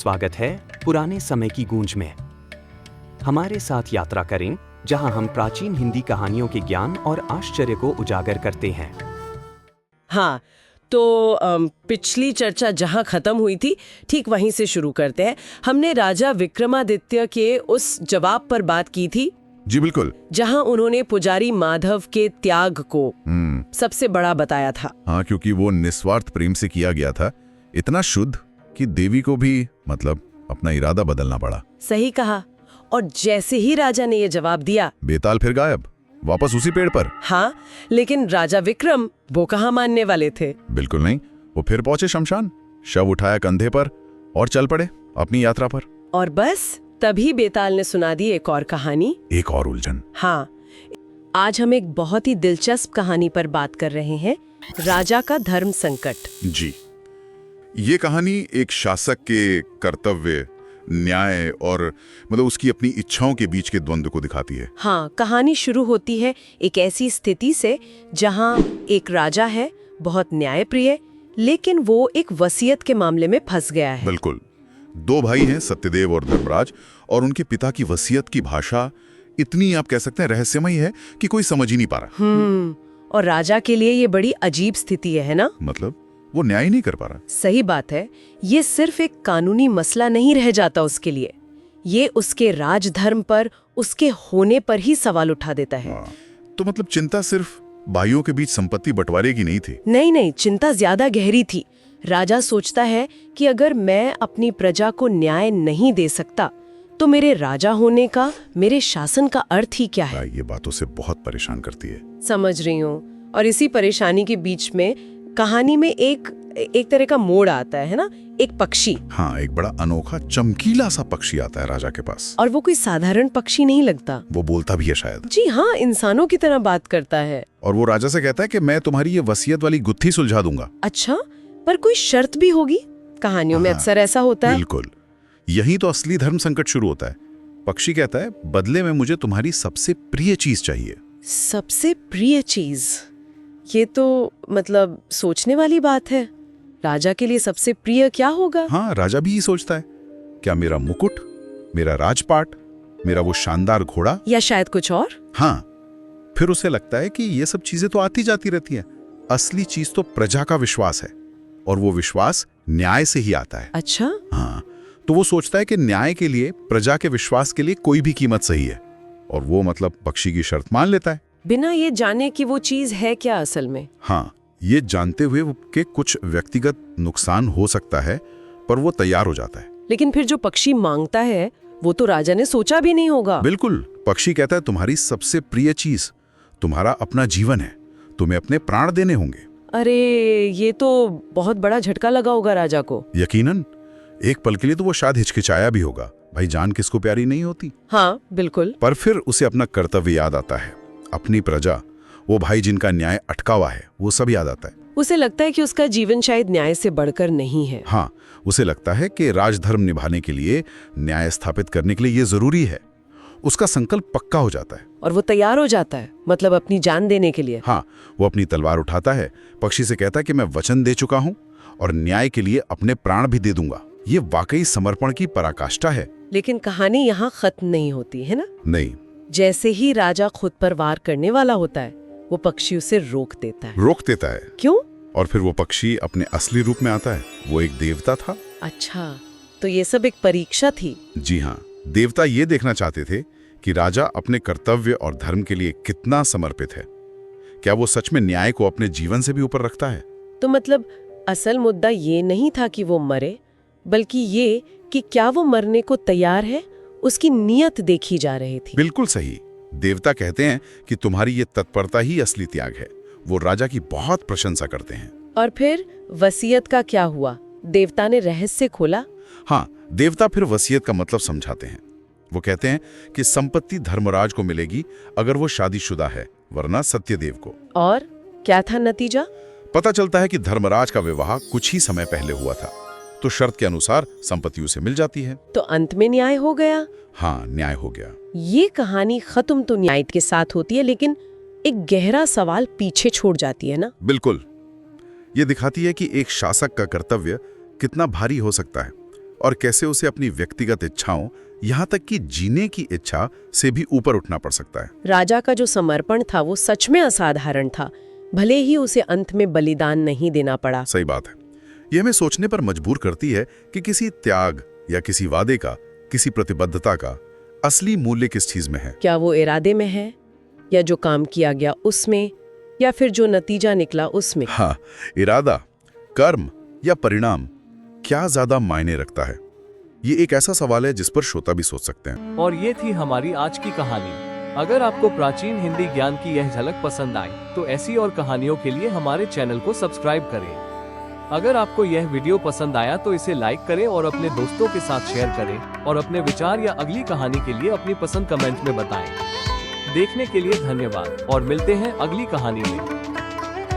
स्वागत है पुराने समय की गूंज में। हमारे साथ यात्रा करें जहां हम प्राचीन हिंदी कहानियों के ज्ञान और आश्चर्य को उजागर करते हैं। हाँ, तो पिछली चर्चा जहाँ खत्म हुई थी ठीक वहीं से शुरू करते हैं। हमने राजा विक्रमादित्य के उस जवाब पर बात की थी। जी बिल्कुल। जहाँ उन्होंने पुजारी माधव के त्याग को सबसे बड़ा बताया था। हाँ, क्योंकि वो निस्वार्थ प्रेम से किया गया था, इतना शुद्ध कि देवी को भी अपना इरादा बदलना पड़ा। सही कहा। और जैसे ही राजा ने ये जवाब दिया, बेताल फिर गायब, वापस उसी पेड़ पर। हाँ, लेकिन राजा विक्रम वो कहाँ मानने वाले थे? बिल्कुल नहीं। वो फिर पहुंचे शमशान, शव उठाया कंधे पर और चल पड़े अपनी यात्रा पर। और बस तभी बेताल ने सुना दी एक और कहानी, एक और उलझन। हाँ, आज हम एक बहुत ही दिलचस्प कहानी पर बात कर रहे हैं, राजा का धर्म संकट। जी, ये कहानी एक शासक के कर्तव्य, न्याय और उसकी अपनी इच्छाओं के बीच के द्वंद्व को दिखाती है। हाँ, कहानी शुरू होती है एक ऐसी स्थिति से जहाँ एक राजा है, बहुत न्यायप्रिय, लेकिन वो एक वसीयत के मामले में फंस गया है। बिल्कुल। दो भाई हैं, सत्यदेव और धर्मराज, और उनके पिता की वसीयत की भाषा इतनी, आप कह सकते हैं, रहस्यमयी है कि कोई समझ ही नहीं पा रहा। और राजा के लिए ये बड़ी अजीब स्थिति है ना? वो न्याय नहीं कर पा रहा। सही बात है। ये सिर्फ एक कानूनी मसला नहीं रह जाता उसके लिए, ये उसके राजधर्म पर, उसके होने पर ही सवाल उठा देता है। तो चिंता सिर्फ भाइयों के बीच संपत्ति बंटवारे की नहीं थी। नहीं, चिंता ज्यादा गहरी थी। राजा सोचता है कि अगर मैं अपनी प्रजा को न्याय नहीं दे सकता तो मेरे राजा होने का, मेरे शासन का अर्थ ही क्या है? ये बातों से बहुत परेशान करती है। समझ रही हूँ। और इसी परेशानी के बीच में कहानी में एक तरह का मोड़ आता है ना, एक पक्षी। हाँ, एक बड़ा अनोखा चमकीला सा पक्षी आता है राजा के पास। और वो कोई साधारण पक्षी नहीं लगता। वो बोलता भी है शायद। जी हाँ, इंसानों की तरह बात करता है। और वो राजा से कहता है कि मैं तुम्हारी ये वसीयत वाली गुत्थी सुलझा दूंगा। अच्छा, पर कोई शर्त भी होगी? कहानियों में अक्सर ऐसा होता है। बिल्कुल, यही तो असली धर्म संकट शुरू होता है। पक्षी कहता है, बदले में मुझे तुम्हारी सबसे प्रिय चीज चाहिए। सबसे प्रिय चीज? ये तो सोचने वाली बात है। राजा के लिए सबसे प्रिय क्या होगा? हाँ, राजा भी यही सोचता है। क्या मेरा मुकुट, मेरा राजपाट, मेरा वो शानदार घोड़ा, या शायद कुछ और? हाँ, फिर उसे लगता है कि ये सब चीजें तो आती जाती रहती हैं। असली चीज तो प्रजा का विश्वास है, और वो विश्वास न्याय से ही आता है। अच्छा। हाँ, तो वो सोचता है कि न्याय के लिए, प्रजा के विश्वास के लिए कोई भी कीमत सही है, और वो पक्षी की शर्त मान लेता है, बिना ये जाने कि वो चीज है क्या असल में। हाँ, ये जानते हुए कि कुछ व्यक्तिगत नुकसान हो सकता है, पर वो तैयार हो जाता है। लेकिन फिर जो पक्षी मांगता है वो तो राजा ने सोचा भी नहीं होगा। बिल्कुल, पक्षी कहता है, तुम्हारी सबसे प्रिय चीज तुम्हारा अपना जीवन है, तुम्हें अपने प्राण देने होंगे। अरे, ये तो बहुत बड़ा झटका लगा होगा राजा को। यकीनन। एक पल के लिए तो वो शायद हिचकिचाया भी होगा, भाई जान किसको प्यारी नहीं होती। हाँ बिल्कुल। पर फिर उसे अपना कर्तव्य याद आता है, अपनी प्रजा, वो भाई जिनका न्याय अटका हुआ है, वो सब याद आता है। उसे लगता है कि उसका जीवन शायद न्याय से बढ़कर नहीं है। हाँ, उसे लगता है कि राजधर्म निभाने के लिए, न्याय स्थापित करने के लिए ये जरूरी है। उसका संकल्प पक्का हो जाता है और वो तैयार हो जाता है, अपनी जान देने के लिए। हाँ, वो अपनी तलवार उठाता है, पक्षी से कहता है कि मैं वचन दे चुका हूँ और न्याय के लिए अपने प्राण भी दे दूंगा। ये वाकई समर्पण की पराकाष्ठा है। लेकिन कहानी यहाँ खत्म नहीं होती है ना? नहीं। जैसे ही राजा खुद पर वार करने वाला होता है, वो पक्षी उसे रोक देता है। क्यों? और फिर वो पक्षी अपने असली रूप में आता है। वो एक देवता था। अच्छा, तो ये सब एक परीक्षा थी। जी हाँ, देवता ये देखना चाहते थे कि राजा अपने कर्तव्य और धर्म के लिए कितना समर्पित है। क्या वो सच में न्याय को अपने जीवन से भी ऊपर रखता है? तो असल मुद्दा ये नहीं था कि वो मरे, बल्कि ये कि क्या वो मरने को तैयार है, उसकी नीयत देखी जा रही थी। बिल्कुल सही। देवता कहते हैं कि तुम्हारी ये तत्परता ही असली त्याग है। वो राजा की बहुत प्रशंसा करते हैं। और फिर वसीयत का क्या हुआ? देवता ने रहस्य खोला। हाँ, देवता फिर वसीयत का मतलब समझाते हैं। वो कहते हैं कि संपत्ति धर्मराज को मिलेगी अगर वो शादीशुदा है, वरना सत्यदेव को। और क्या था नतीजा? पता चलता है कि धर्मराज का विवाह कुछ ही समय पहले हुआ था, तो शर्त के अनुसार संपत्ति उसे मिल जाती है। तो अंत में न्याय हो गया। हाँ, न्याय हो गया। ये कहानी खत्म तो न्याय के साथ होती है, लेकिन एक गहरा सवाल पीछे छोड़ जाती है ना? बिल्कुल। ये दिखाती है कि एक शासक का कर्तव्य कितना भारी हो सकता है। और कैसे उसे अपनी व्यक्तिगत इच्छाओं, यहाँ तक कि जीने की इच्छा से भी ऊपर उठना पड़ सकता है। राजा का जो समर्पण था वो सच में असाधारण था, भले ही उसे अंत में बलिदान नहीं देना पड़ा। सही बात है। ये हमें सोचने पर मजबूर करती है कि किसी त्याग या किसी वादे का, किसी प्रतिबद्धता का असली मूल्य किस चीज में है। क्या वो इरादे में है, या जो काम किया गया उसमें, या फिर जो नतीजा निकला उसमें? हाँ, इरादा, कर्म या परिणाम क्या ज्यादा मायने रखता है? ये एक ऐसा सवाल है जिस पर श्रोता भी सोच सकते हैं। और ये थी हमारी आज की कहानी। अगर आपको प्राचीन हिंदी ज्ञान की यह झलक पसंद आई तो ऐसी और कहानियों के लिए हमारे चैनल को सब्सक्राइब करें। अगर आपको यह वीडियो पसंद आया तो इसे लाइक करें और अपने दोस्तों के साथ शेयर करें, और अपने विचार या अगली कहानी के लिए अपनी पसंद कमेंट में बताएं। देखने के लिए धन्यवाद और मिलते हैं अगली कहानी में।